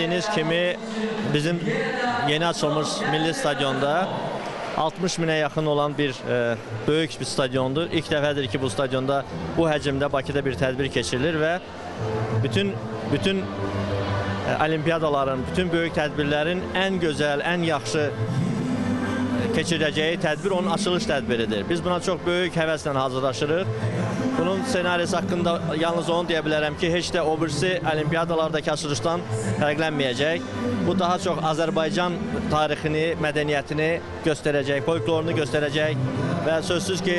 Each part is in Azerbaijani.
Bildiyiniz kimi bizim yeni açılmış Milli Stadionda 60 minə yaxın olan bir böyük bir stadiondur. İlk dəfədir ki, bu stadionda bu həcmdə Bakıda bir tədbir keçirilir və bütün olimpiyadaların, bütün böyük tədbirlərin ən gözəl, ən yaxşı keçirəcəyi tədbir onun açılış tədbiridir. Biz buna çox böyük həvəslə hazırlaşırıq. Bunun senaryosu haqqında yalnız onu deyə bilərəm ki, heç də o birisi olimpiyadalardakı açılışdan fərqlənməyəcək. Bu daha çox Azərbaycan tarixini, mədəniyyətini göstərəcək, folklorunu göstərəcək və sözsüz ki,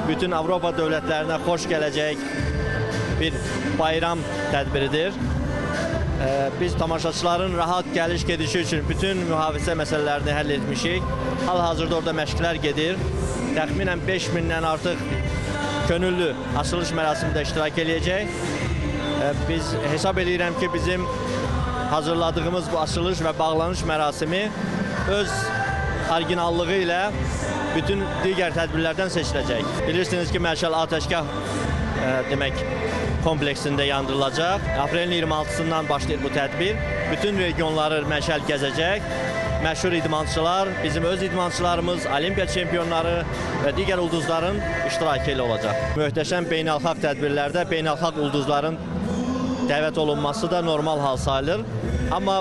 bütün Avropa dövlətlərinə xoş gələcək bir bayram tədbiridir. Biz tamaşaçıların rahat gəliş gedişi üçün bütün mühafizə məsələlərini həll etmişik. Hal-hazırda orada məşqlər gedir. Təxminən 5000-dən artıq könüllü açılış mərasimində iştirak edəcək. Biz hesab edirəm ki, bizim hazırladığımız bu açılış və bağlanış mərasimi öz orijinallığı ilə bütün digər tədbirlərdən seçiləcək. Bilirsiniz ki, Məşəl Atəşgah demək kompleksində yandırılacaq. Aprelin 26-sından başlayır bu tədbir. Bütün regionları Məşəl gəzəcək. Məşhur idmançılar, bizim öz idmançılarımız, olimpiya çempionları və digər ulduzların iştirakı ilə olacaq. Möhtəşəm beynəlxalq tədbirlərdə beynəlxalq ulduzların dəvət olunması da normal hal sayılır. Amma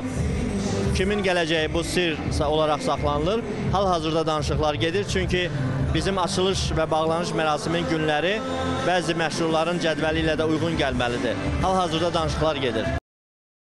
kimin gələcəyi bu sir olaraq saxlanılır. Hal-hazırda danışıqlar gedir, çünki bizim açılış və bağlanış mərasimin günləri bəzi məşhurların cədvəli ilə də uyğun gəlməlidir. Hal-hazırda danışıqlar gedir.